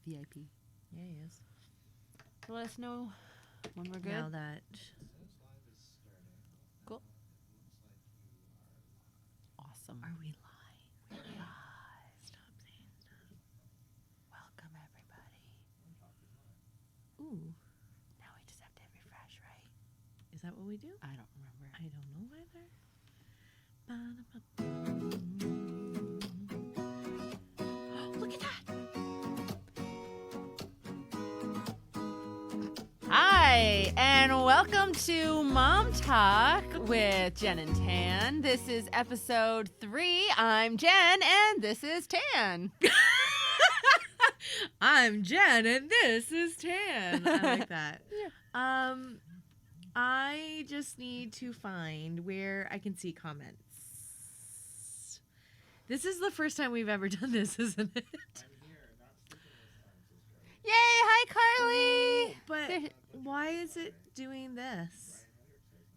VIP. Yeah, he is. So let us know when we're good. Now that Cool. Awesome. are we live? We're live. Stop saying stuff. Welcome, everybody. Ooh, Now we just have to hit refresh, right? is that what we do? I don't remember. I don't know either. Look at that! Hi, and welcome to Mom Talk with Jen and Tan. This is episode 3. I'm Jen, and this is Tan. I'm Jen, and this is Tan. I like that. Yeah. I just need to find where I can see comments. This is the first time we've ever done this, isn't it? Yay! Hi, Carly. But There- why is it doing this?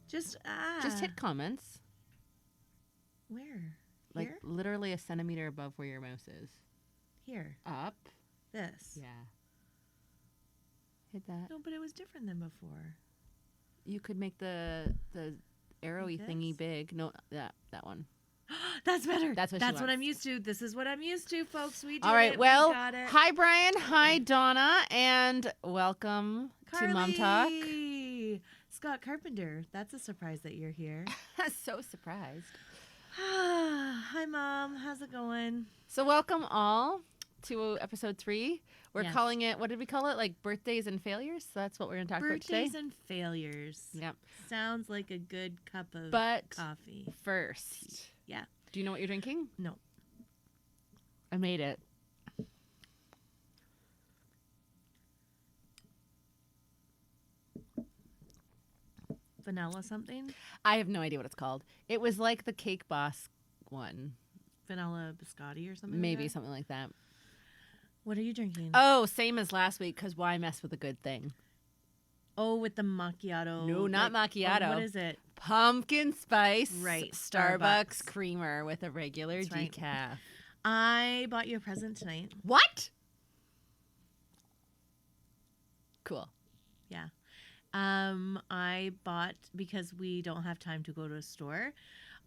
Just Just hit comments, where? like Here? literally a centimeter above where your mouse is. Here. Up. This. Yeah. Hit that. No, but it was different than before. You could make the arrowy Like thingy this? big. No, that one. That's better. That's what she That's what wants. I'm used to. This is what I'm used to, folks. We did All right. it. Well, we got it. hi Brian, hi Donna, and welcome to Mom Talk. Carly! Scott Carpenter. That's a surprise that you're here. So surprised. Hi, Mom. How's it going? So welcome all to episode 3. We're Yes. calling it. What did we call it? Like birthdays and failures. So that's what we're going to talk about today. Birthdays and failures. Yep. Sounds like a good cup of But coffee. first, Yeah. do you know what you're drinking? No. I made it. Vanilla something? I have no idea what it's called. It was like the Cake Boss one, Vanilla biscotti or something? maybe Like that? something like that. What are you drinking? Oh, same as last week. Because why mess with a good thing? Oh, with the macchiato. No, not macchiato. Oh, what is it? Pumpkin spice, Right, Starbucks Starbucks. creamer with a regular That's right. decaf. I bought you a present tonight. What? Cool. I bought, because we don't have time to go to a store,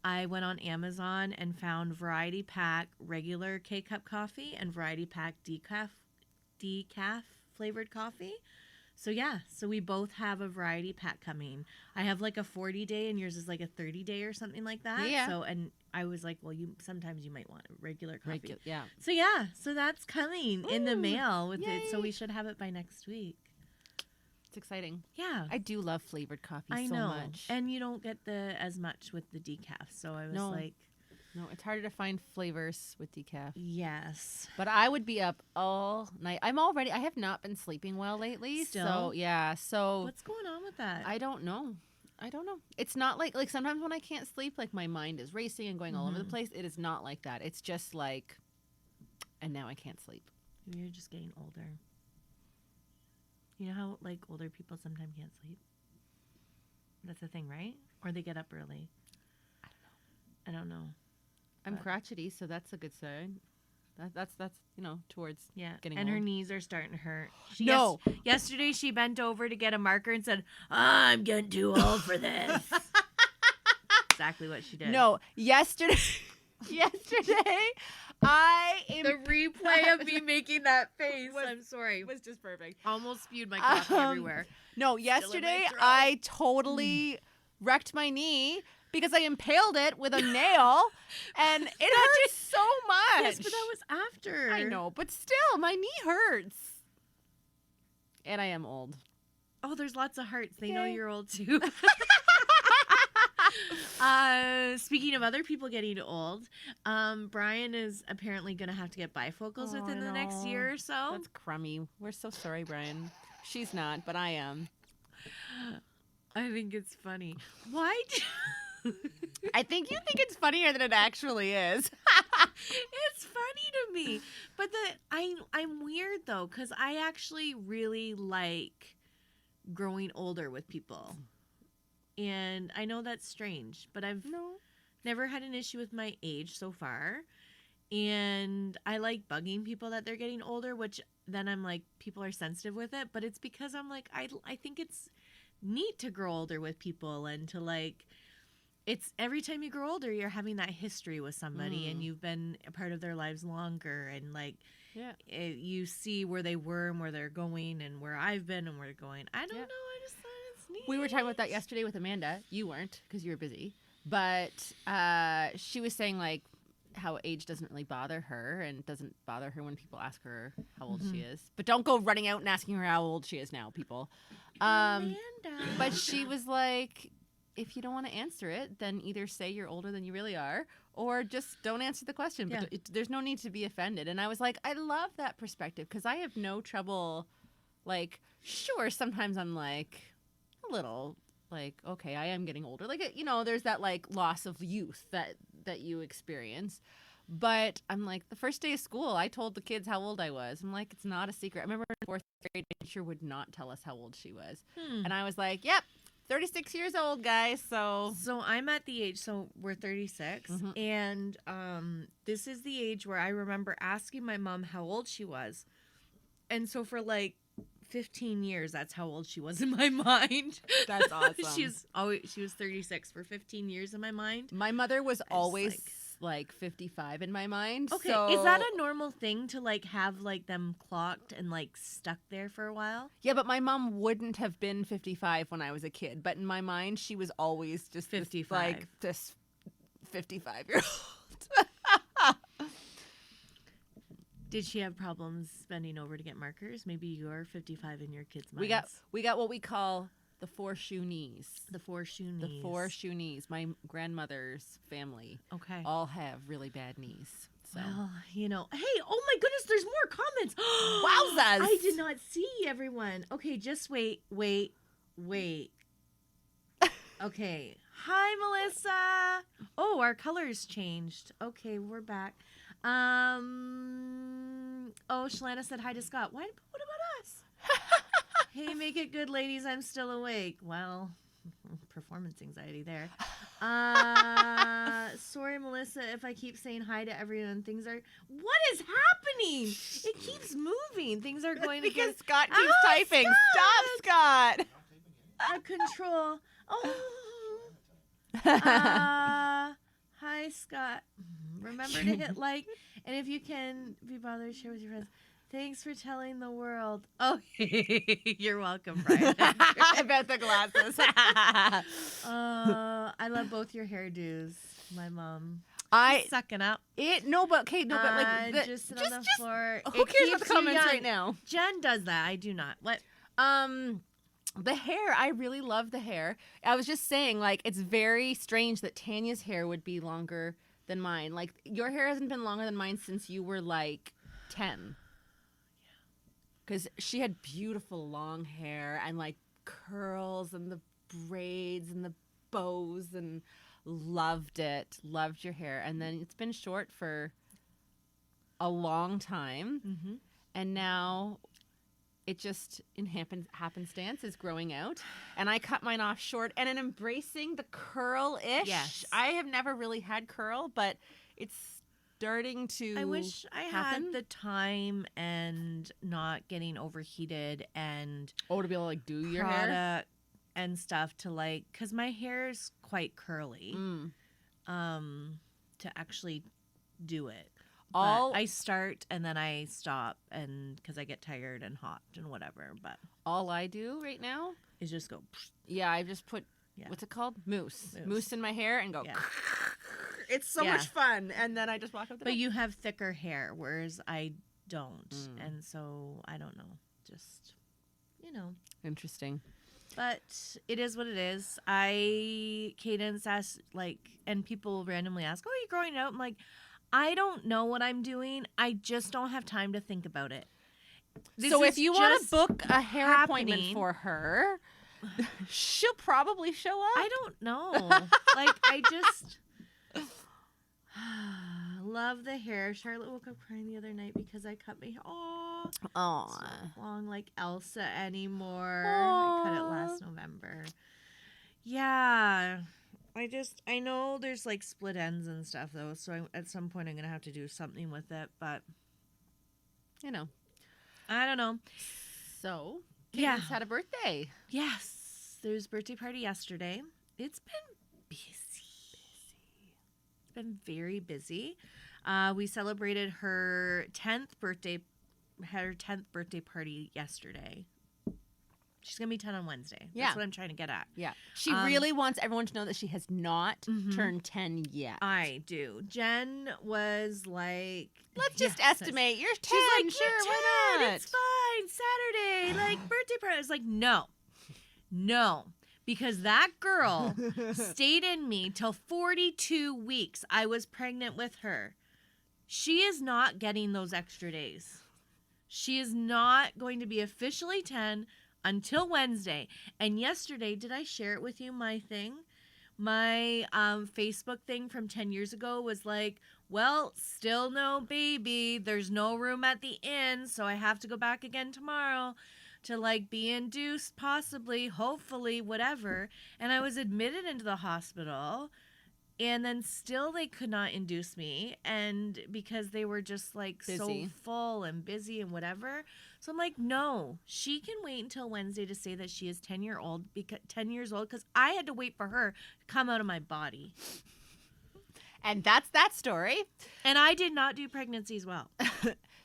I went on Amazon and found Variety Pack regular K-Cup coffee and Variety Pack decaf flavored coffee. So yeah, so we both have a Variety Pack coming. I have like a 40-day and yours is like a 30-day or something like that. Yeah. So, and I was like, well, sometimes you might want a regular coffee. Yeah. So yeah, so that's coming in the Ooh, mail with it. So yay. we should have it by next week. It's exciting. Yeah. I do love flavored coffee I so know. much. And you don't get as much with the decaf. So I was No. like, No, it's harder to find flavors with decaf. yes. But I would be up all night. I have not been sleeping well lately. Still? So, yeah. So, What's going on with that? I don't know. It's not like sometimes when I can't sleep, like my mind is racing and going all over the Mhm. place. It is not like that. It's just like, and now I can't sleep. You're just getting older. You know how like older people sometimes can't sleep? That's the thing, right? Or they get up early. I don't know. I'm But- crotchety, so that's a good sign. That's towards Yeah. Getting and her old. knees are starting to hurt. No. Yesterday she bent over to get a marker and said, I'm getting too old for this. Exactly what she did. No, yesterday I The replay of me making that face. Was- I'm sorry. was just perfect. Almost spewed my coffee everywhere. No, in my yesterday throat. I totally wrecked my knee because I impaled it with a nail, and it hurt so much. Yes, but that was after. I know, but still, my knee hurts, and I am old. Oh, there's lots of hearts. They know Yay. you're old too. Speaking of other people getting old, Brian is apparently going to have to get bifocals Oh, within I the next know. year or so. That's crummy. We're so sorry, Brian. She's not, but I am. I think it's funny. Why? I think you think it's funnier than it actually is. It's funny to me, but I'm weird though because I actually really like growing older with people, and I know that's strange, but I've No. never had an issue with my age so far, and I like bugging people that they're getting older, which then I'm like, people are sensitive with it, but it's because I'm like, I think it's neat to grow older with people and to like, it's every time you grow older, you're having that history with somebody and you've been a part of their lives longer, and like, you see where they were and where they're going and where I've been and where they're going. I don't know. I just thought it's neat. We were talking about that yesterday with Amanda. You weren't because you were busy. But she was saying, like, how age doesn't really bother her, and it doesn't bother her when people ask her how old she is. But don't go running out and asking her how old she is now, people. Amanda. But she was like, if you don't want to answer it, then either say you're older than you really are, or just don't answer the question. But there's no need to be offended. And I was like, I love that perspective because I have no trouble. Like, sure, sometimes I'm like a little like, okay, I am getting older. Like, you know, there's that like loss of youth that you experience. But I'm like, the first day of school, I told the kids how old I was. I'm like, it's not a secret. I remember in 4th grade, my teacher would not tell us how old she was. And I was like, yep, 36 years old, guys. So I'm at the age, so we're 36. And this is the age where I remember asking my mom how old she was. And so for like 15 years, that's how old she was in my mind. That's awesome. She was 36 for 15 years in my mind. My mother was always like 55 in my mind. Okay, so... is that a normal thing to like have like them clocked and like stuck there for a while? Yeah, but my mom wouldn't have been 55 when I was a kid. But in my mind, she was always just 55. This 55-year-old. Did she have problems bending over to get markers? Maybe you're 55 in your kids' minds. We got what we call the 4 shoe knees. The 4 shoe knees. The 4 shoe knees. My grandmother's family all have really bad knees. So. Well, you know, hey, oh my goodness, there's more comments. Wowzers. I did not see everyone. Okay, just wait. Okay. Hi, Melissa. Oh, our colors changed. Okay, we're back. Oh, Shalana said hi to Scott. What about us? Hey, make it good, ladies. I'm still awake. Well, performance anxiety there. Sorry, Melissa, if I keep saying hi to everyone. What is happening? It keeps moving. Things are going because Scott keeps typing. Stop, Scott. Control. Oh. Hi, Scott. Remember to hit like, and if you can be bothered, share with your friends. Thanks for telling the world. Oh, you're welcome, Brian. About the glasses. I love both your hairdos. My mom. Sucking up. But like just sit on the floor. Who cares about the comments right now? Jen does that. I do not. What? The hair, I really love the hair. I was just saying, like, it's very strange that Tanya's hair would be longer than mine. Like, your hair hasn't been longer than mine since you were, like, 10. Because she had beautiful long hair and, like, curls and the braids and the bows and loved it. Loved your hair. And then it's been short for a long time. Mm-hmm. And now... it just, in happenstance, is growing out. And I cut mine off short. And in embracing the curl-ish. Yes. I have never really had curl, but it's starting to I wish I had the time and not getting overheated and... to be able to, like, do your hair? And stuff to, like... Because my hair is quite curly. To actually do it. I start and then I stop, and because I get tired and hot and whatever. But all I do right now is just go. Yeah, I just put what's it called? Mousse in my hair and go. Yeah. It's so much fun, and then I just walk up the. But you have thicker hair, whereas I don't, and so I don't know. Just interesting. But it is what it is. Cadence asks, like, and people randomly ask, "Oh, are you growing out?" I'm like, I don't know what I'm doing. I just don't have time to think about it. So if you want to book a hair appointment for her, she'll probably show up. I don't know. Like, I just love the hair. Charlotte woke up crying the other night because I cut my hair. Oh, so long like Elsa anymore. I cut it last November. Yeah. I know there's like split ends and stuff though, so at some point I'm going to have to do something with it, but I don't know. So, Yeah. Cadence had a birthday. Yes, there's birthday party yesterday. It's been busy. It's been very busy. We celebrated her 10th birthday party yesterday. She's going to be 10 on Wednesday. Yeah. That's what I'm trying to get at. Yeah. She really wants everyone to know that she has not turned 10 yet. I do. Jen was like, Let's just estimate. You're 10. She's like, sure, you're 10. why not? It's fine. Saturday, like birthday party. I was like, no. Because that girl stayed in me till 42 weeks. I was pregnant with her. She is not getting those extra days. She is not going to be officially 10 until Wednesday. And yesterday, did I share it with you, my thing? My Facebook thing from 10 years ago was like, well, still no baby. There's no room at the inn, so I have to go back again tomorrow to like be induced, possibly, hopefully, whatever. And I was admitted into the hospital, and then still they could not induce me, and because they were just like Busy. so full and busy and whatever. So I'm like, no, she can wait until Wednesday to say that she is 10 years old because I had to wait for her to come out of my body. And that's that story. And I did not do pregnancies well.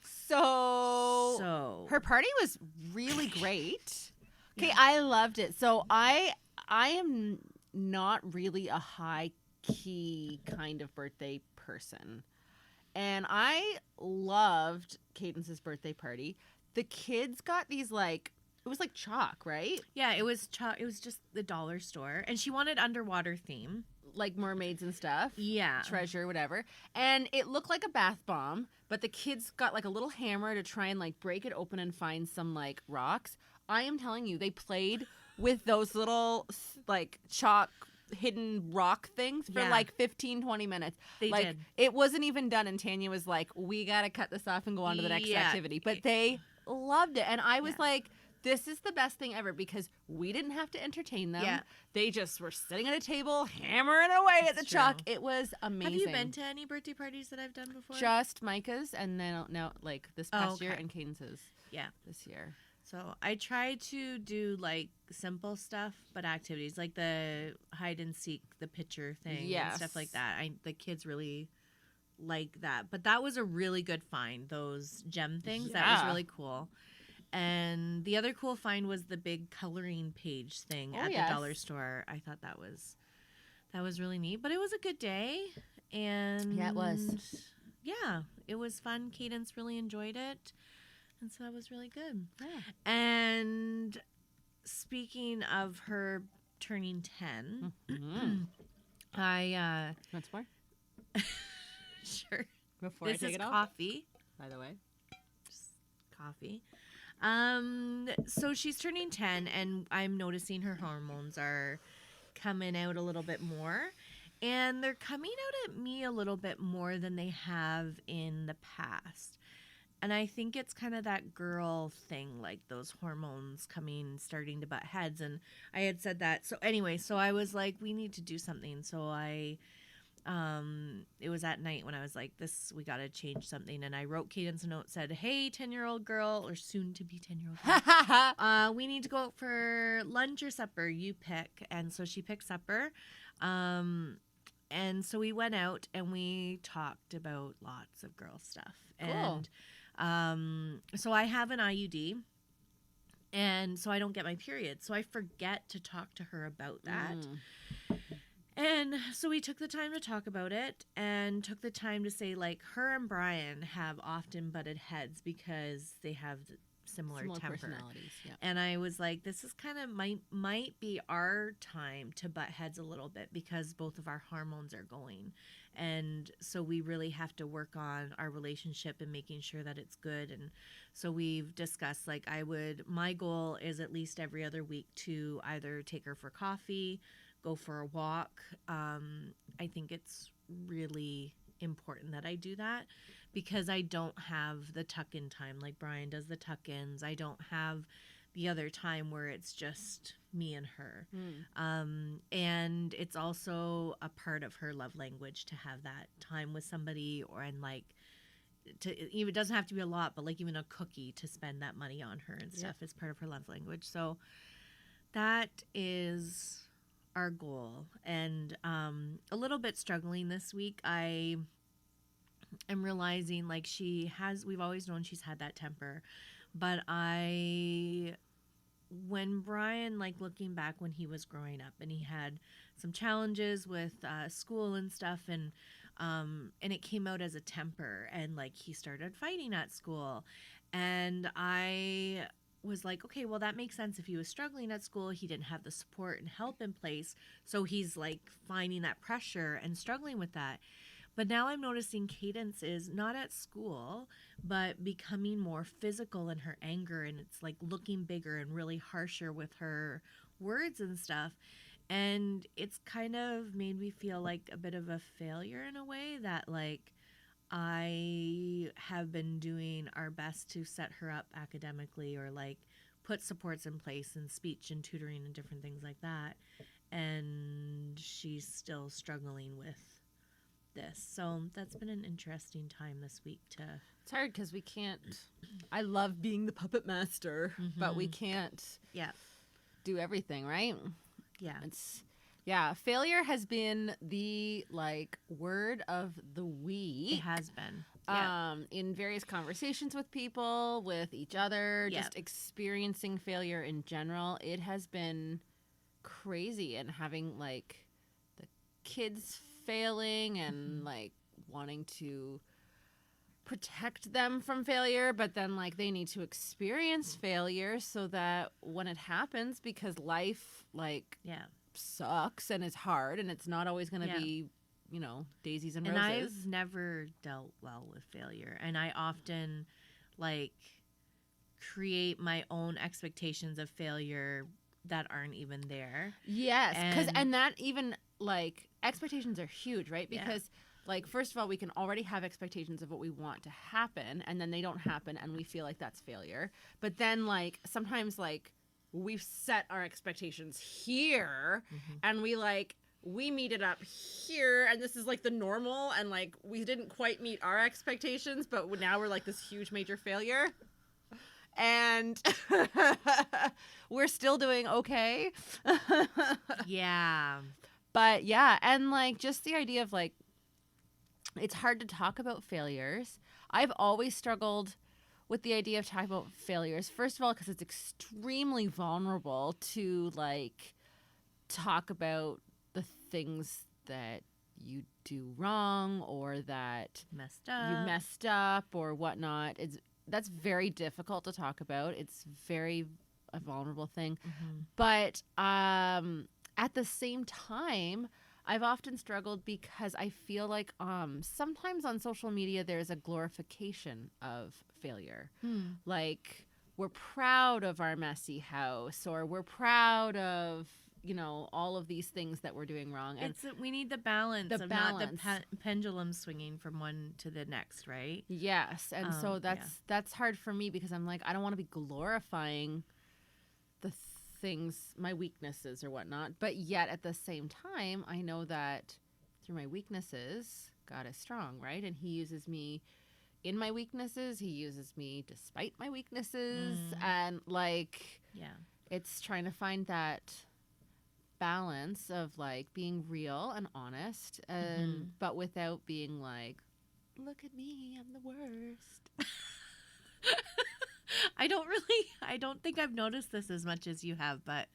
So her party was really great. Okay, I loved it. So I am not really a high key kind of birthday person. And I loved Cadence's birthday party. The kids got these like, it was like chalk, right? Yeah, it was just the dollar store, and she wanted underwater theme, like mermaids and stuff. Yeah, treasure, whatever. And it looked like a bath bomb, but the kids got like a little hammer to try and like break it open and find some like rocks. I am telling you, they played with those little like chalk hidden rock things for like 15-20 minutes. They like did. It wasn't even done, and Tanya was like, we gotta cut this off and go on to the next activity. But they loved it, and I was like, this is the best thing ever, because we didn't have to entertain them. Yeah. They just were sitting at a table hammering away at the chalk. It was amazing. Have you been to any birthday parties that I've done before? Just Micah's, and then now like this past year, okay. and Cadence's. Yeah, this year. So I try to do like simple stuff, but activities like the hide and seek, the picture thing, and stuff like that. The kids really like that. But that was a really good find. Those gem things, that was really cool. And the other cool find was the big coloring page thing at the dollar store. I thought that was really neat. But it was a good day, and yeah, it was. Yeah, it was fun. Cadence really enjoyed it. And so that was really good. Yeah. And speaking of her turning 10, I Once more? sure. Before This I take is it off? coffee. By the way. Just coffee. So she's turning 10, and I'm noticing her hormones are coming out a little bit more. And they're coming out at me a little bit more than they have in the past. And I think it's kind of that girl thing, like those hormones starting to butt heads. And I had said that. So anyway, so I was like, we need to do something. So it was at night when I was like, we got to change something. And I wrote Cadence a note, said, hey, 10-year-old girl, or soon to be 10-year-old girl. We need to go out for lunch or supper. You pick. And so she picked supper. And so we went out and we talked about lots of girl stuff. Cool. And so I have an IUD, and so I don't get my period. So I forget to talk to her about that. And so we took the time to talk about it, and took the time to say, like, her and Brian have often butted heads because they have similar temper. Personalities. Yeah. And I was like, this is kind of might be our time to butt heads a little bit, because both of our hormones are going. And so we really have to work on our relationship and making sure that it's good. And so we've discussed, like, my goal is at least every other week to either take her for coffee, go for a walk. I think it's really important that I do that, because I don't have the tuck-in time like Brian does the tuck-ins. I don't have the other time where it's just me and her. And it's also a part of her love language to have that time with somebody, and like even, it doesn't have to be a lot, but like even a cookie to spend that money on her and stuff is part of her love language. So that is our goal. And a little bit struggling this week. I am realizing like we've always known she's had that temper, but when Brian, like looking back when he was growing up and he had some challenges with school and stuff, and it came out as a temper, and like he started fighting at school, and I was like, okay, well that makes sense. If he was struggling at school, he didn't have the support and help in place, so he's like finding that pressure and struggling with that. But now I'm noticing Cadence is not at school, but becoming more physical in her anger, and it's like looking bigger and really harsher with her words and stuff. And it's kind of made me feel like a bit of a failure in a way, that like I have been doing our best to set her up academically, or like put supports in place and speech and tutoring and different things like that. And she's still struggling with this. So that's been an interesting time this week to... It's hard because we can't... I love being the puppet master, but we can't do everything, right? Yeah. Failure has been the like word of the week. It has been. In various conversations with people, with each other, just experiencing failure in general. It has been crazy, and having like the kids failing and like wanting to protect them from failure, but then like they need to experience failure so that when it happens, because life like sucks and is hard, and it's not always going to be, you know, daisies and roses. And I've never dealt well with failure, and I often like create my own expectations of failure that aren't even there. Yes, because and that even like expectations are huge, right? Because like, first of all, we can already have expectations of what we want to happen, and then they don't happen, and we feel like that's failure. But then like sometimes like we've set our expectations here, and we meet it up here, and this is like the normal, and like we didn't quite meet our expectations, but now we're like this huge major failure. And we're still doing okay. But yeah, and like just the idea of like, it's hard to talk about failures. I've always struggled with the idea of talking about failures. First of all, because it's extremely vulnerable to like talk about the things that you do wrong, or that you messed up or whatnot. That's very difficult to talk about. It's very a vulnerable thing. But at the same time, I've often struggled because I feel like sometimes on social media there's a glorification of failure. Like, we're proud of our messy house, or we're proud of, you know, all of these things that we're doing wrong. And we need the balance of not the pendulum swinging from one to the next, right? Yes. And so that's hard for me, because I'm like, I don't want to be glorifying the things, my weaknesses or whatnot. But yet at the same time, I know that through my weaknesses, God is strong, right? And he uses me in my weaknesses. He uses me despite my weaknesses. And like, it's trying to find that balance of like being real and honest, and but without being like, look at me, I'm the worst. I don't think I've noticed this as much as you have, but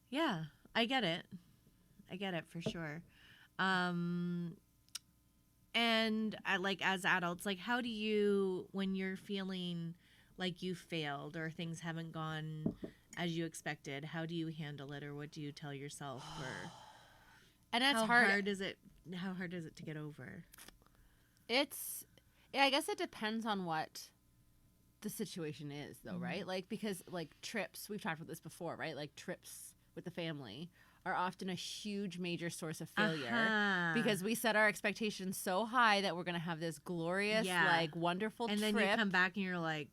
yeah, I get it for sure. And I, like, as adults, like, how do you, when you're feeling like you failed or things haven't gone as you expected, how do you handle it, or what do you tell yourself? Or and that's how hard. How hard is it to get over? I guess it depends on what the situation is, though, right? Like, because like trips, we've talked about this before, right? Like trips with the family are often a huge major source of failure because we set our expectations so high that we're going to have this glorious, like, wonderful trip. And then you come back and you're like,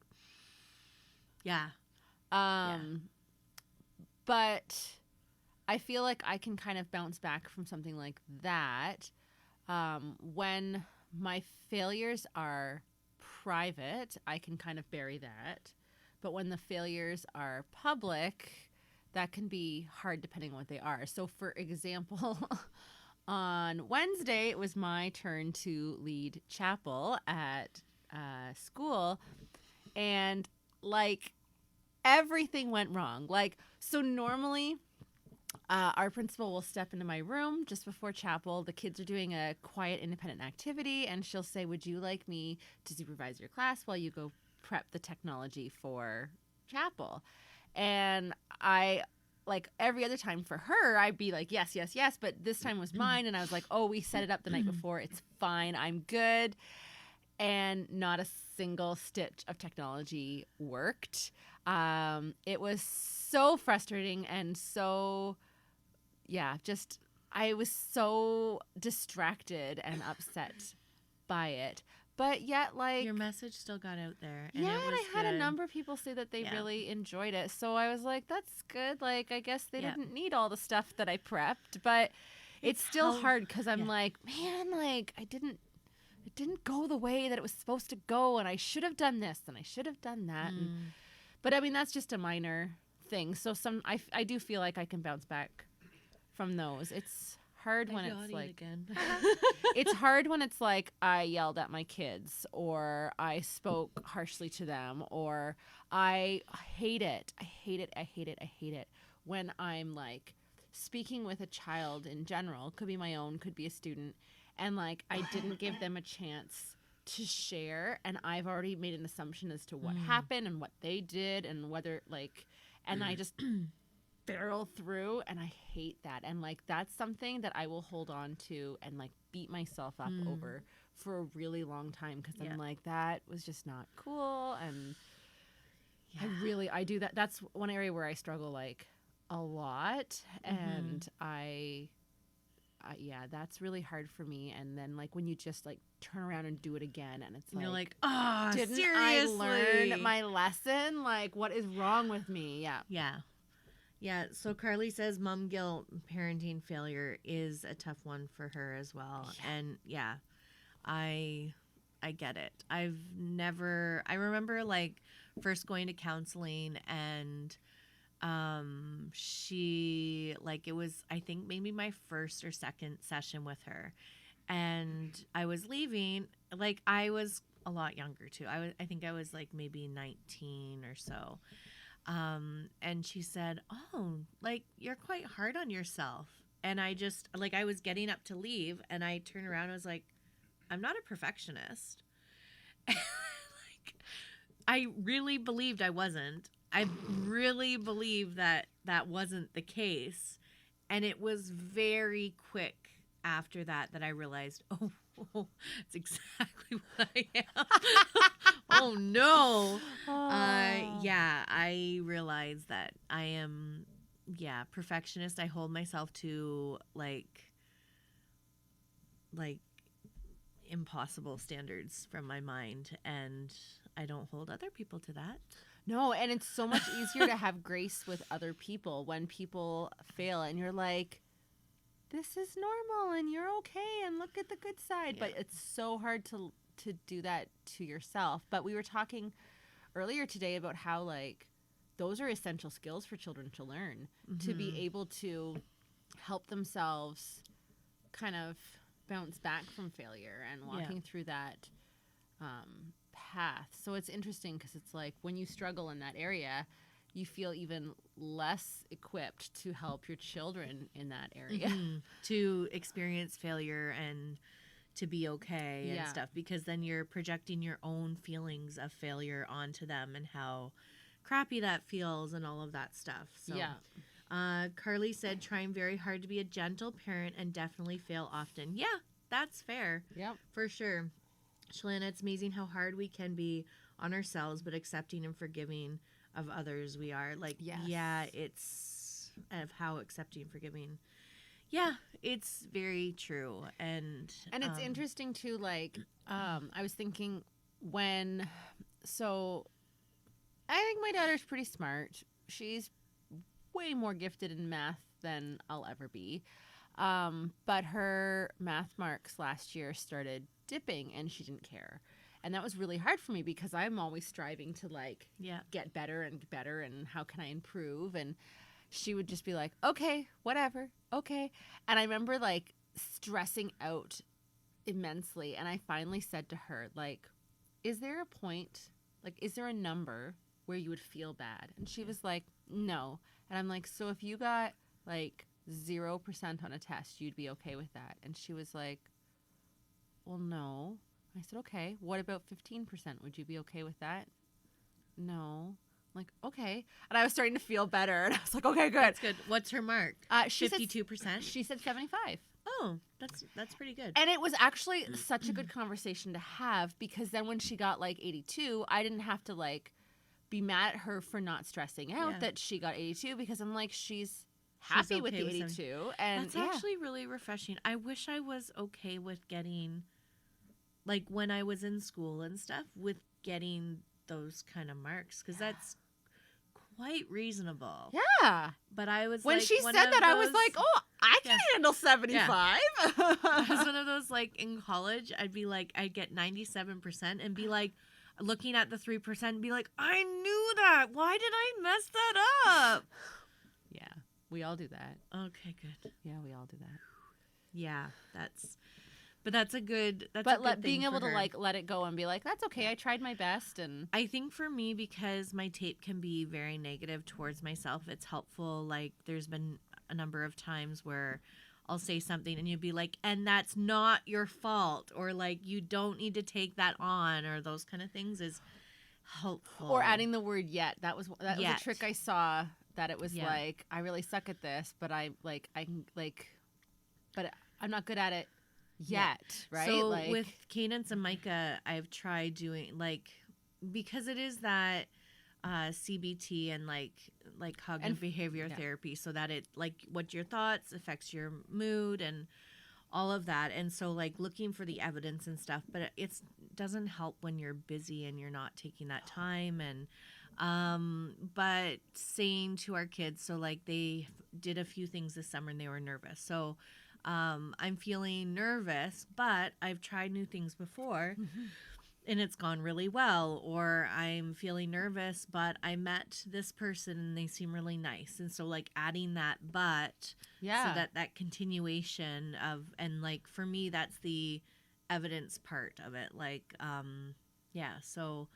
but I feel like I can kind of bounce back from something like that when my failures are private, I can kind of bury that. But when the failures are public, that can be hard depending on what they are. So, for example, on Wednesday, it was my turn to lead chapel at school. And like everything went wrong. Like, so normally our principal will step into my room just before chapel. The kids are doing a quiet, independent activity, and she'll say, "Would you like me to supervise your class while you go prep the technology for chapel?" And I, like every other time for her, I'd be like, "Yes, yes, yes." But this time was mine, and I was like, "Oh, we set it up the night before. It's fine. I'm good." And not a single stitch of technology worked. It was so frustrating and so, yeah, just I was so distracted and upset by it. But yet, like, Your message still got out there. And yeah, it and was I had a good. number of people say that they Yeah. really enjoyed it. So I was like, that's good. Like, I guess they Yeah. didn't need all the stuff that I prepped, but it's still how- hard because I'm yeah. like, man, like it didn't go the way that it was supposed to go, and I should have done this and I should have done that. But I mean, that's just a minor thing. So I do feel like I can bounce back from those. It's hard when it's like again. it's hard when it's like I yelled at my kids or I spoke harshly to them or I hate it. I hate it. I hate it. I hate it when I'm like speaking with a child in general, could be my own, could be a student, and like I didn't give them a chance to share and I've already made an assumption as to what happened and what they did and whether like and I just barrel through, and I hate that. And like that's something that I will hold on to and like beat myself up over for a really long time because Yeah. I'm like, that was just not cool. And Yeah. I do that. That's one area where I struggle like a lot. And yeah, that's really hard for me. And then like when you just like turn around and do it again, and it's And you're like, like, oh, didn't seriously? I learn my lesson? Like, what is wrong with me? Yeah. Yeah. Yeah. So Carly says mom guilt, parenting failure is a tough one for her as well. Yeah. And yeah, I get it. I remember like first going to counseling and she like it was I think maybe my first or second session with her. And I was leaving, like I was a lot younger too. I think I was like maybe 19 or so. And she said, "Oh, like you're quite hard on yourself." And I just like I was getting up to leave and I turned around and was like, "I'm not a perfectionist." Like I really believed I wasn't. I really believed that that wasn't the case. And it was very quick after that I realized, oh, it's exactly what I am. Oh no. Yeah, I realized that I am, perfectionist. I hold myself to like impossible standards from my mind, and I don't hold other people to that. No, and it's so much easier to have grace with other people when people fail and you're like, this is normal and you're okay and look at the good side. Yeah. But it's so hard to do that to yourself. But we were talking earlier today about how like those are essential skills for children to learn, to be able to help themselves kind of bounce back from failure and walking through that path. So it's interesting because it's like when you struggle in that area, you feel even less equipped to help your children in that area. To experience failure and to be okay and Yeah. stuff, because then you're projecting your own feelings of failure onto them and how crappy that feels and all of that stuff. So Yeah. Carly said trying very hard to be a gentle parent and definitely fail often. Yeah, that's fair. Yep. For sure. Shalana, it's amazing how hard we can be on ourselves, but accepting and forgiving of others we are. Like, Yes. yeah, it's of how accepting and forgiving. Yeah, it's very true. And it's interesting too, like, I was thinking so I think my daughter's pretty smart. She's way more gifted in math than I'll ever be. But her math marks last year started dipping and she didn't care. And that was really hard for me because I'm always striving to like Yeah. get better and better and how can I improve? And she would just be like, okay, whatever, okay. And I remember like stressing out immensely. And I finally said to her, like, is there a point, like, is there a number where you would feel bad? And she was like, no. And I'm like, so if you got like 0% on a test, you'd be okay with that? And she was like, well, no. I said, okay, what about 15%? Would you be okay with that? No. I'm like, okay. And I was starting to feel better. And I was like, okay, good. That's good. What's her mark? She said 52%? She said 75. Oh, that's pretty good. And it was actually such a good conversation to have because then when she got like 82, I didn't have to like be mad at her for not stressing out Yeah. that she got 82 because I'm like, she's happy with okay the with 82. And That's yeah. actually really refreshing. I wish I was okay with getting, like when I was in school and stuff, with getting those kind of marks because that's quite reasonable. Yeah. But I was When like, she one said of that, I was those- like, oh, I can Yeah. handle 75. I was one of those, like, in college, I'd be like, I'd get 97% and be like, looking at the 3% and be like, I knew that. Why did I mess that up? Yeah. We all do that. Okay, good. Yeah, we all do that. Yeah, that's a good, that's a But good being thing able for to her. like let it go and be like, that's okay. I tried my best. And I think for me, because my tape can be very negative towards myself, it's helpful. Like, there's been a number of times where I'll say something and you'd be like, and that's not your fault, or like, you don't need to take that on, or those kind of things is helpful. or adding the word yet. That was a Yet. trick I saw that it was Yeah. like, I really suck at this, but I can like, but I'm not good at it Yeah. yet. Right. So like, with Cadence and Micah, I've tried doing, like, because it is that CBT and like cognitive And- behavior yeah. therapy, so that it, like, what your thoughts affects your mood and all of that. And so, like, looking for the evidence and stuff, but it doesn't help when you're busy and you're not taking that time. And but saying to our kids, so like they did a few things this summer and they were nervous, so I'm feeling nervous, but I've tried new things before and it's gone really well. Or I'm feeling nervous, but I met this person and they seem really nice. And so, like, adding that but, yeah. so that continuation of, and like for me, that's the evidence part of it. Like, yeah. So,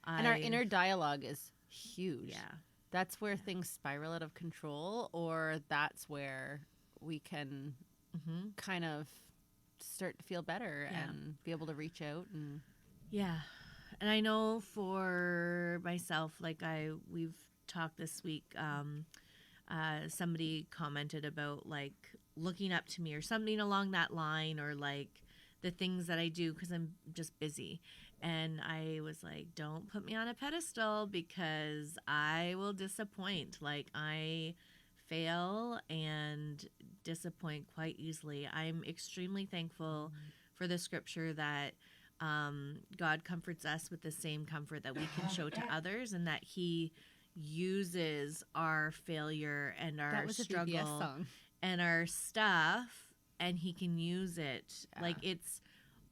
and our inner dialogue is huge. yeah, That's where things spiral out of control, or that's where we can mm-hmm. kind of start to feel better Yeah. and be able to reach out. And Yeah. And I know for myself, like we've talked this week, somebody commented about like looking up to me or something along that line, or like the things that I do because I'm just busy. And I was like, don't put me on a pedestal because I will disappoint. Like, I fail and disappoint quite easily. I'm extremely thankful for the scripture that God comforts us with the same comfort that we can show to others, and that He uses our failure and our that was a struggle BBS song. and our stuff, and He can use it. Yeah. Like, it's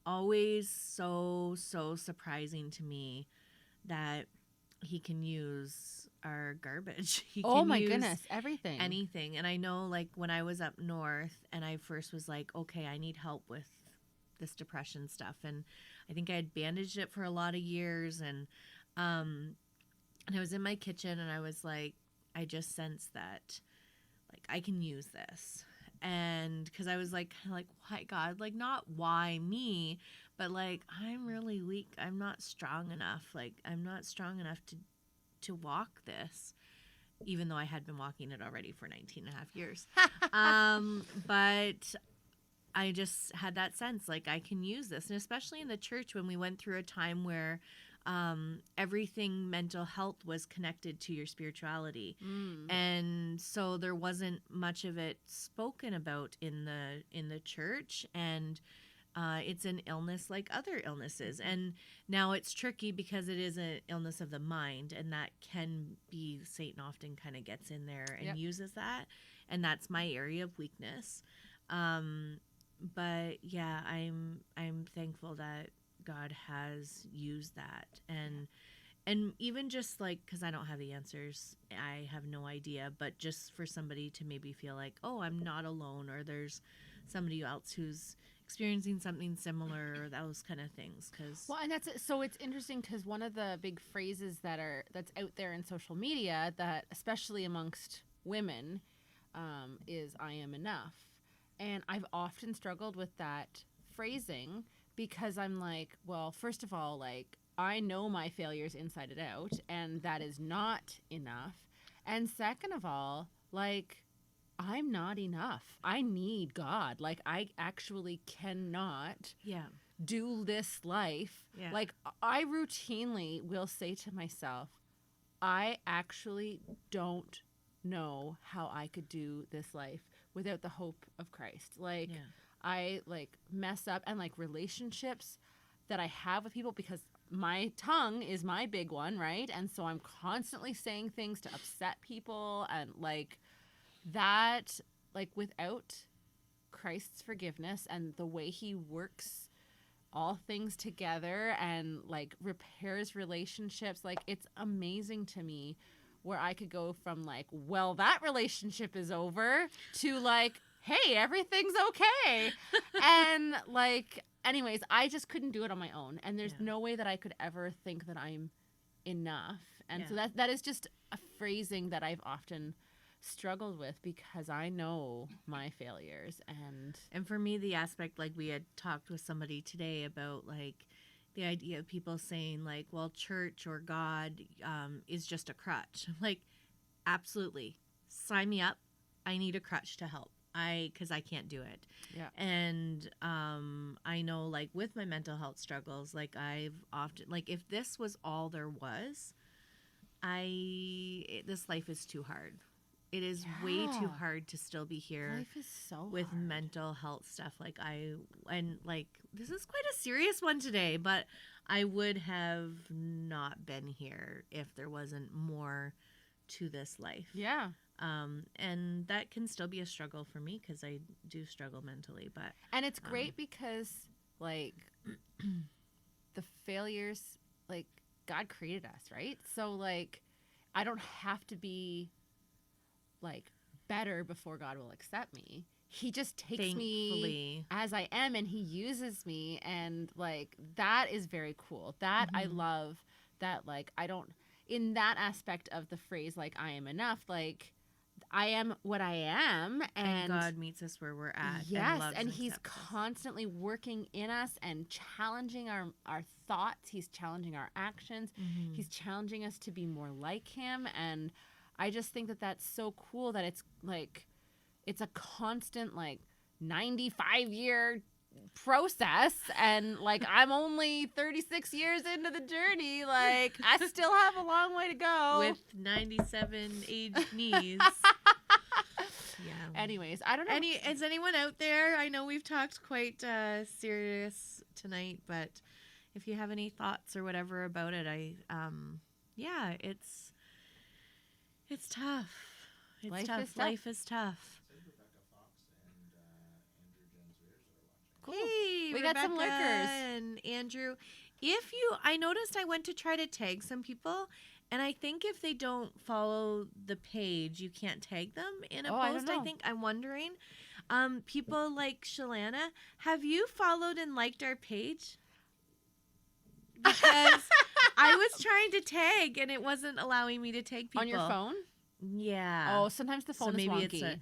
always so surprising to me that He can use our garbage. He Oh can my use goodness, everything. anything. And I know, like, when I was up north and I first was like, okay, I need help with this depression stuff, and I think I had bandaged it for a lot of years, and I was in my kitchen and I was like, I just sensed that, like, I can use this. And because I was like, kind of like, why, God? Like, not why me, but like, I'm really weak. I'm not strong enough. Like, I'm not strong enough to walk this, even though I had been walking it already for 19 and a half years. But I just had that sense, like, I can use this. And especially in the church, when we went through a time where everything mental health was connected to your spirituality. And so there wasn't much of it spoken about in the church. And it's an illness like other illnesses. And now it's tricky because it is an illness of the mind, and that can be, Satan often kind of gets in there and Yep. uses that. And that's my area of weakness. But yeah, I'm thankful that God has used that. And even just like, because I don't have the answers, I have no idea, but just for somebody to maybe feel like, oh, I'm not alone, or there's somebody else who's experiencing something similar, or those kind of things. Because Well, and that's it. So it's interesting because one of the big phrases that's out there in social media, that especially amongst women, is "I am enough," and I've often struggled with that phrasing because I'm like, well, first of all, like I know my failures inside and out, and that is not enough, and second of all, like I'm not enough. I need God. Like I actually cannot yeah, do this life. Yeah. Like I routinely will say to myself, I actually don't know how I could do this life without the hope of Christ. Like Yeah. I like mess up, and like relationships that I have with people, because my tongue is my big one, right? And so I'm constantly saying things to upset people, and like that, like without Christ's forgiveness and the way he works all things together and like repairs relationships, like it's amazing to me where I could go from like, well, that relationship is over, to like, hey, everything's okay. And like, anyways, I just couldn't do it on my own, and there's Yeah. no way that I could ever think that I'm enough. And so Yeah. that is just a phrasing that I've often struggled with because I know my failures. And for me, the aspect, like we had talked with somebody today about like the idea of people saying like, well, church or God is just a crutch. Like, absolutely, sign me up. I need a crutch to help. Because I can't do it. Yeah. And I know like with my mental health struggles, like I've often, like if this was all there was, this life is too hard. It is way too Yeah. hard to still be here Life is so with hard. mental health stuff. Like and like this is quite a serious one today, but I would have not been here if there wasn't more to this life. Yeah. And that can still be a struggle for me because I do struggle mentally, but And it's great because like the failures, like God created us, right? So like I don't have to be like better before God will accept me. He just takes me thankfully, as I am, and he uses me, and like that is very cool. That I Mhm. love, that like I don't, in that aspect of the phrase like I am enough, like I am what I am, and God meets us where we're at. yes, loves and he's accepts us. constantly working in us and challenging our thoughts. He's challenging our actions. Mhm. He's challenging us to be more like him, and I just think that that's so cool that it's like it's a constant like 95-year process, and like I'm only 36 years into the journey, like I still have a long way to go with 97 aged knees. Yeah. anyways, I don't know. Is anyone out there? I know we've talked quite serious tonight, but if you have any thoughts or whatever about it, yeah, it's tough. It's Life tough. is tough. Life is tough. Say Rebecca Fox and Andrew Jensweers are watching. Cool. Hey, We got some Rebecca lurkers. and Andrew. I noticed I went to try to tag some people, and I think if they don't follow the page, you can't tag them in a Oh, I don't post. know. think I'm wondering, people like Shalana, have you followed and liked our page? Because I was trying to tag, and it wasn't allowing me to tag people On your phone? Yeah. Oh, sometimes the phone is wonky.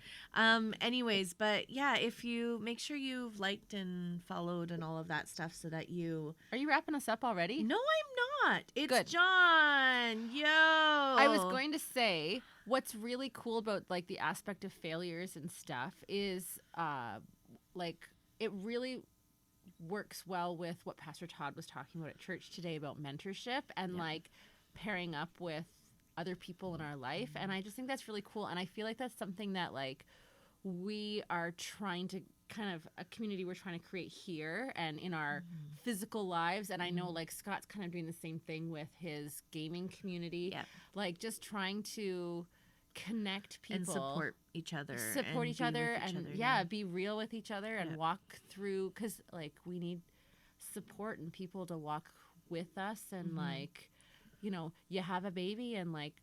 Anyways, but yeah, if you make sure you've liked and followed and all of that stuff so that you. Are you wrapping us up already? No, I'm not. It's Good. John. Yo. I was going to say what's really cool about like the aspect of failures and stuff is like it really works well with what Pastor Todd was talking about at church today about mentorship and Yeah. like pairing up with other people in our life. And I just think that's really cool. And I feel like that's something that like we are trying to kind of a community we're trying to create here and in our physical lives. And I know like Scott's kind of doing the same thing with his gaming community. Yeah. Like just trying to connect people And support each other. support and each be other with each and other, yeah, be real with each other and Yeah. walk through, because like we need support and people to walk with us and Mhm. like, you know, you have a baby and like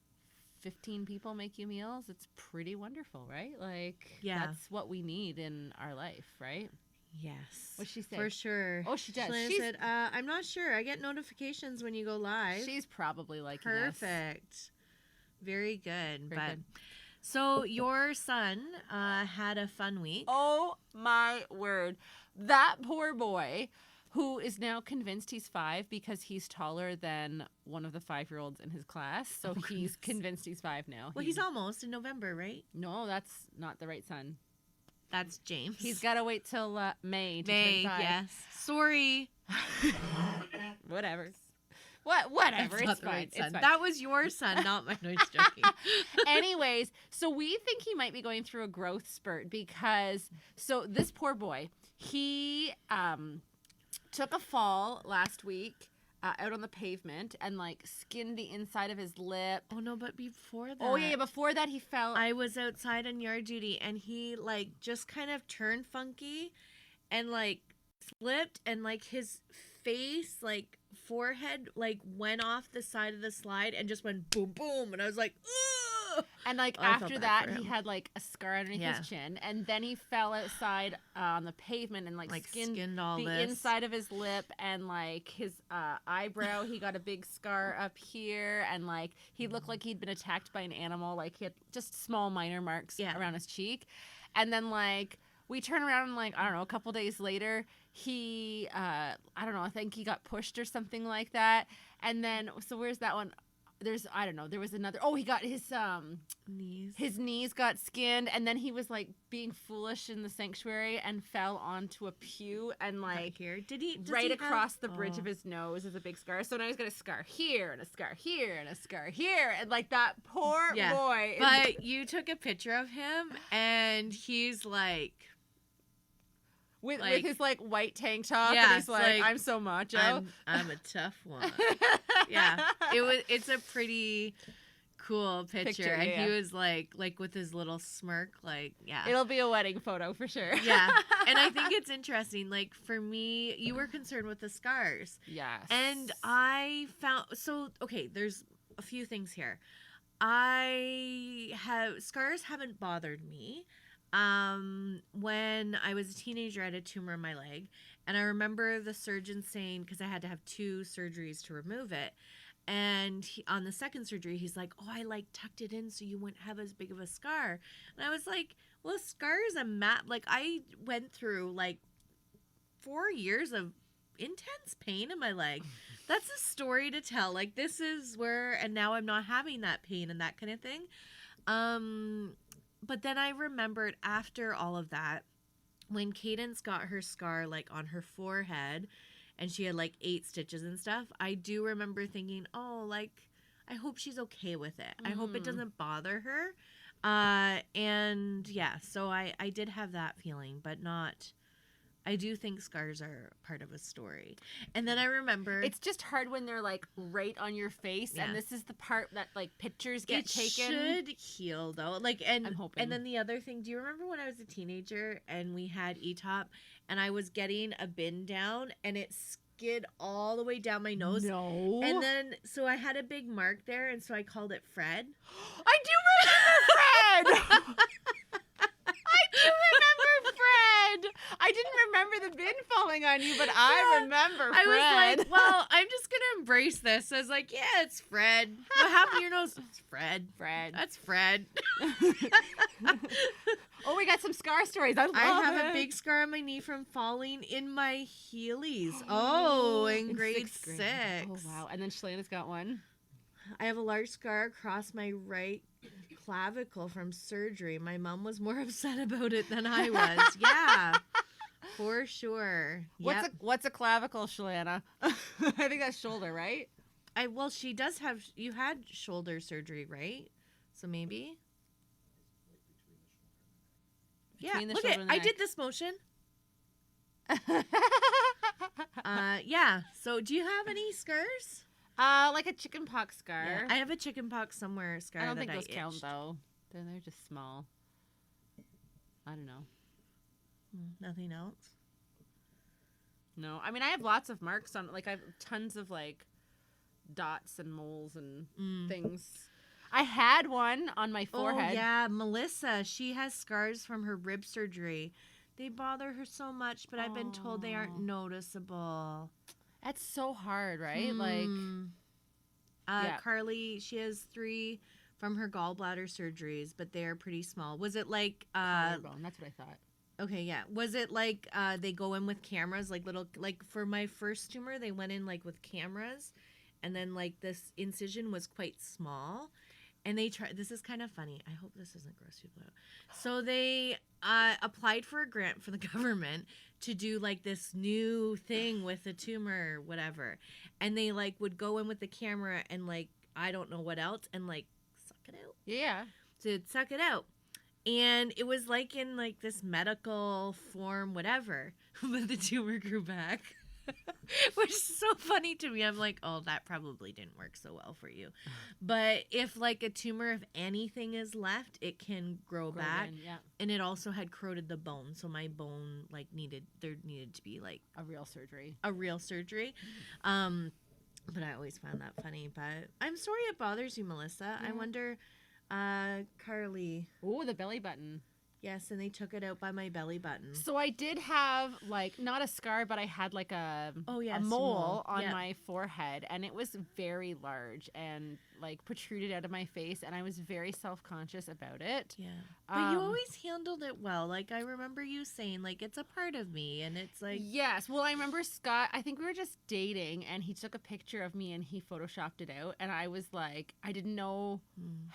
15 people make you meals. It's pretty wonderful, right? Like Yeah. that's what we need in our life, right? Yes. What'd she say? For sure. Oh, she does. Shalana She's- said, I'm not sure. I get notifications when you go live. She's probably liking us. Perfect. Very good. Very but good. So your son had a fun week. Oh my word. That poor boy who is now convinced he's 5 because he's taller than one of the 5-year-olds in his class. So Oh, he's goodness. convinced he's 5 now. Well, he's almost in November, right? No, that's not the right son. That's James. He's got to wait till May to May, turn 5. yes. Sorry. Whatever. Whatever. That's It's not the fine. right It's son. fine. That was your son, not mine. No, just joking. Anyways, so we think he might be going through a growth spurt because so this poor boy, he took a fall last week out on the pavement and like skinned the inside of his lip. Oh no, but before that. Oh yeah, before that he fell. I was outside on yard duty and he like just kind of turned funky and like slipped and like his face, like forehead, like went off the side of the slide and just went boom boom and I was like, ugh! And like Oh, I felt after bad that, for he him. had like a scar underneath Yeah. his chin, and then he fell outside on the pavement and like skinned all the this. inside of his lip and like his eyebrow. He got a big scar up here, and like he looked like he'd been attacked by an animal. Like he had just small minor marks Yeah. around his cheek, and then like we turn around and like I don't know, a couple days later, he I don't know, I think he got pushed or something like that, and then so where's that one? There's I don't know. There was another. Oh, he got Knees. his knees got skinned, and then he was like being foolish in the sanctuary and fell onto a pew and Right like here. Does right he across have- the bridge oh. of his nose is a big scar. So now he's got a scar here and a scar here and a scar here, and like that poor Yeah, boy. is- But you took a picture of him and he's like with like- his like white tank top, Yeah, and he's it's like, like, I'm so macho. I'm a tough one. Yeah. It's a pretty cool picture. And yeah. he was like with his little smirk, like, yeah. It'll be a wedding photo for sure. Yeah. And I think it's interesting. Like for me, you were concerned with the scars. yes. And I found okay, there's a few things here. Scars haven't bothered me. When I was a teenager, I had a tumor in my leg, and I remember the surgeon saying, because I had to have 2 surgeries to remove it, and on the second surgery, he's like, "Oh, I like tucked it in so you wouldn't have as big of a scar," and I was like, "Well, a scar is a like I went through like 4 years of intense pain in my leg. That's a story to tell. Like this is where, and now I'm not having that pain and that kind of thing." But then I remembered after all of that, when Cadence got her scar like on her forehead and she had like 8 stitches and stuff, I do remember thinking, oh, like, I hope she's okay with it. I hope it Mhm. doesn't bother her. And yeah, so I did have that feeling, but not, I do think scars are part of a story. And then I remember It's just hard when they're like right on your face, Yeah. and this is the part that like pictures get it taken. should heal though. Like, and I'm hoping. And then the other thing, do you remember when I was a teenager and we had E-top and I was getting a bin down and it skid all the way down my nose? No. And then so I had a big mark there, and so I called it Fred. I do remember Fred. I do remember Fred. I didn't remember the bin falling on you, but I Yeah. remember I Fred. was like, well, I'm just gonna embrace this. I was like, yeah, it's Fred. What happened to your nose? It's Fred. Fred. That's Fred. Oh, we got some scar stories. I love I have it. a big scar on my knee from falling in my Heelys. Oh, in grade sixth grade. 6. Oh wow! And then Shalana's got one. I have a large scar across my right clavicle from surgery. My mom was more upset about it than I was. Yeah, for sure. Yep. What's a clavicle, Shalana? I think that's shoulder, right? Well, she does have. You had shoulder surgery, right? So maybe. Yeah. Between the Look shoulder at. and the I neck. did this motion. Yeah. So, do you have any scars? Like a chicken pox scar. Yeah, I have a chickenpox somewhere scar. I don't that think those count itched. though. They're just small. I don't know. Nothing else. No, I mean I have lots of marks on. Like I have tons of like dots and moles and things. I had one on my forehead. Oh yeah, Melissa. She has scars from her rib surgery. They bother her so much, but I've been told they aren't Aw. noticeable. That's so hard, right? Like, yeah. Carly, she has 3 from her gallbladder surgeries, but they are pretty small. Was it like collarbone. That's what I thought. okay, yeah. Was it like they go in with cameras, like little, like for my first tumor, they went in like with cameras, and then like this incision was quite small, and they tried. This is kind of funny. I hope this doesn't gross people out. So they applied for a grant for the government to do like this new thing with the tumor, whatever, and they like would go in with the camera and like I don't know what else, and like suck it out. Yeah. To suck it out. And it was like in like this medical form, whatever, but the tumor grew back, which is so funny to me. I'm like, oh, that probably didn't work so well for you. But if like a tumor of anything is left, it can grow back. In, yeah. And it also had corroded the bone. So my bone like there needed to be like A real surgery. a real surgery. But I always found that funny. But I'm sorry it bothers you, Melissa. I Yeah. wonder, Carly. Ooh, the belly button. Yes, and they took it out by my belly button. So I did have like not a scar, but I had like a Oh, yes, a mole on yeah. my forehead, and it was very large and like protruded out of my face, and I was very self-conscious about it. Yeah. But you Um, always handled it well. Like, I remember you saying, like, it's a part of me, and it's like, Yes. Well, I remember Scott, I think we were just dating, and he took a picture of me and he photoshopped it out, and I was like, I didn't know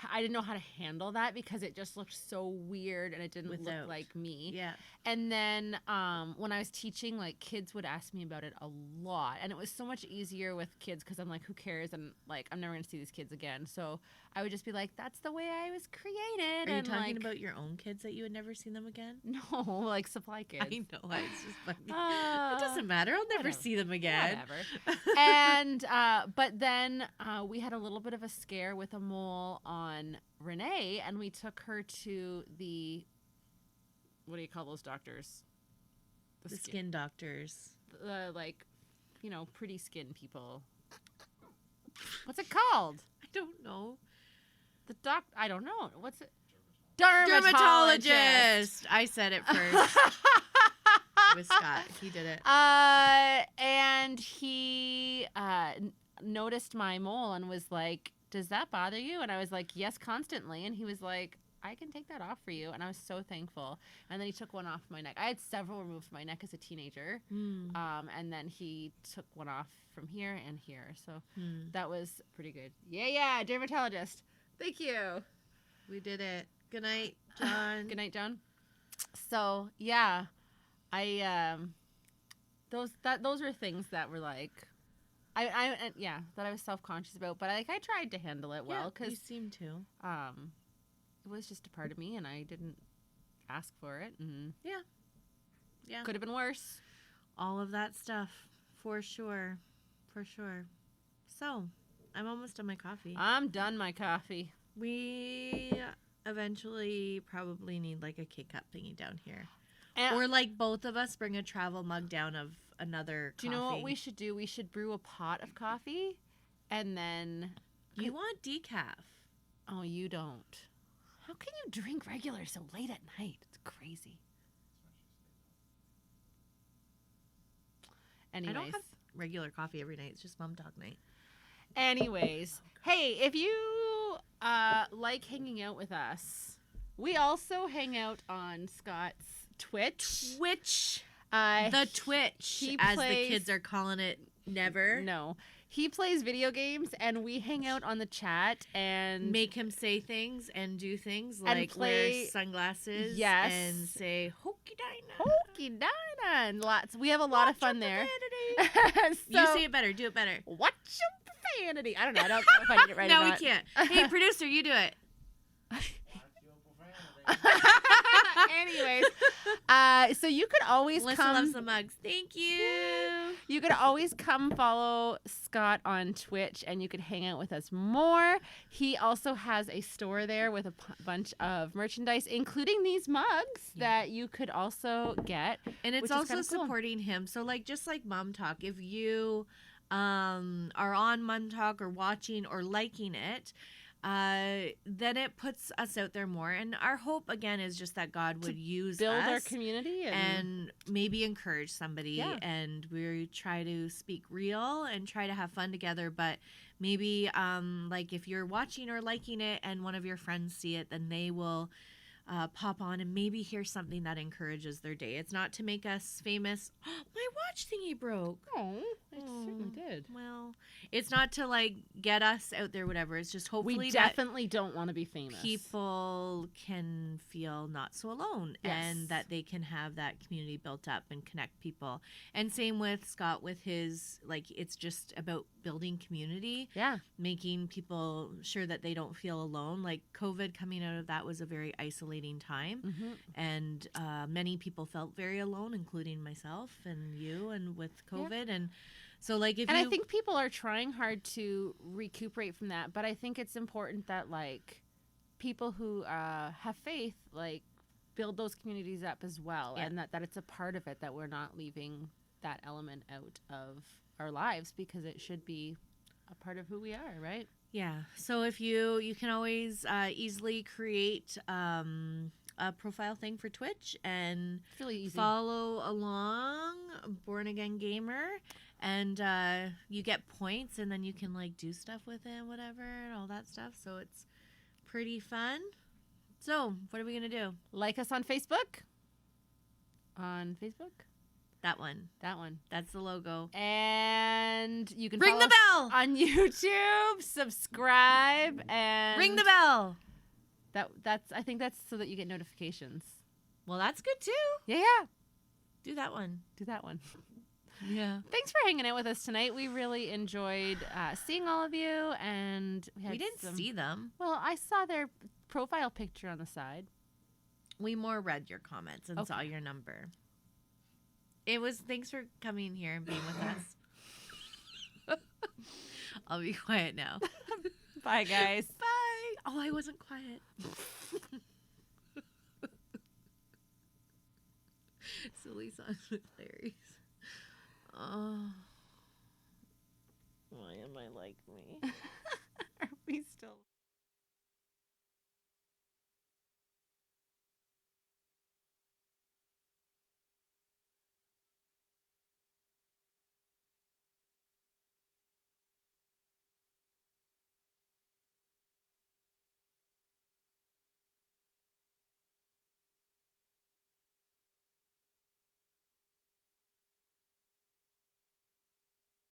how to handle that because it just looked so weird and it didn't Without. look like me. yeah. And then when I was teaching, like kids would ask me about it a lot, and it was so much easier with kids because I'm like, who cares? And like, I'm never gonna see these kids again. So I would just be like, that's the way I was created. Are you and talking like, about your own kids that you had never seen them again? no, like supply kids. I know. It's just funny. Uh, it doesn't matter. I'll never whatever. see them again. Whatever. And but then we had a little bit of a scare with a mole on Renee, and we took her to the what do you call those doctors? The skin doctors. Like, pretty skin people. What's it called? I don't know. I don't know. What's it? Dermatologist. I said it first with Scott. He did it. And he noticed my mole and was like, "Does that bother you?" And I was like, "Yes, constantly." And he was like, "I can take that off for you." And I was so thankful. And then he took one off my neck. I had several removed from my neck as a teenager. And then he took one off from here and here. So that was pretty good. Yeah, dermatologist. Thank you. We did it. Good night, John. Good night, John. So yeah, I those were things that were like, that I was self-conscious about, but I tried to handle it well you because seem to. it was just a part of me and I didn't ask for it, and Yeah. could have been worse. All of that stuff, for sure. So, I'm almost done my coffee. I'm done my coffee. We eventually probably need like a K-cup thingy down here. And Or like both of us bring a travel mug down of another do coffee. you know what we should do? We should brew a pot of coffee, and then You want decaf. oh, you don't. How can you drink regular so late at night? It's crazy. Anyways. I don't have regular coffee every night. It's just mom talk night. Anyways, hey, if you like hanging out with us, we also hang out on Scott's Twitch. Twitch. Uh, The Twitch, he as plays- the kids are calling it. Never. No, he plays video games, and we hang out on the chat and Make him say things and do things And like play- wear sunglasses Yes. and say hokey dina. Hokey Dina and lots. We have a lot of fun there. You say it better. Do it better. Watch your profanity. I don't know. I don't know if I did it right or No, we not. can't. Hey, producer, you do it. Watch your profanity. Anyways, so you could always Melissa come. loves the mugs. Thank you. You could always come follow Scott on Twitch, and you could hang out with us more. He also has a store there with a bunch of merchandise, including these mugs that you could also get. And it's which is also kinda cool. supporting him. So like just like Mom Talk, if you are on Mom Talk or watching or liking it, then it puts us out there more. And our hope again is just that God would use Build us our community and maybe encourage somebody. Yeah. And we try to speak real and try to have fun together. But maybe like if you're watching or liking it and one of your friends see it, then they will pop on and maybe hear something that encourages their day. It's not to make us famous. My watch thingy broke. Oh, it Oh. certainly did. Well, it's not to like get us out there, whatever. It's just hopefully We that definitely don't want to be famous. people can feel not so alone Yes. and that they can have that community built up and connect people. And same with Scott with his, like, it's just about building community, Yeah. making people sure that they don't feel alone. Like COVID coming out of that was a very isolating time. Mm-hmm. And many people felt very alone, including myself and you, and with COVID. And so, like, if And you, I think people are trying hard to recuperate from that, but I think it's important that like people who have faith like build those communities up as well, Yeah. and that it's a part of it, that we're not leaving that element out of our lives, because it should be a part of who we are, right? yeah. So if you can always easily create a profile thing for Twitch and It's really easy. follow along Born Again Gamer, and you get points, and then you can like do stuff with it, whatever, and all that stuff. So it's pretty fun. So what are we gonna do? Like us on Facebook. On Facebook, That one. that one, That's the logo. and you can Ring follow the us bell. on YouTube. Subscribe and Ring the bell. That's I think that's so that you get notifications. Well, that's good too. Yeah. Do that one. Do that one. Yeah. Thanks for hanging out with us tonight. We really enjoyed seeing all of you, and We didn't see them. Well, I saw their profile picture on the side. We more read your comments and saw Okay. your number. It was thanks for coming here and being with us. I'll be quiet now. Bye, guys. Bye. Oh, I wasn't quiet. Silly songs with Larry's. Oh. Why am I like me?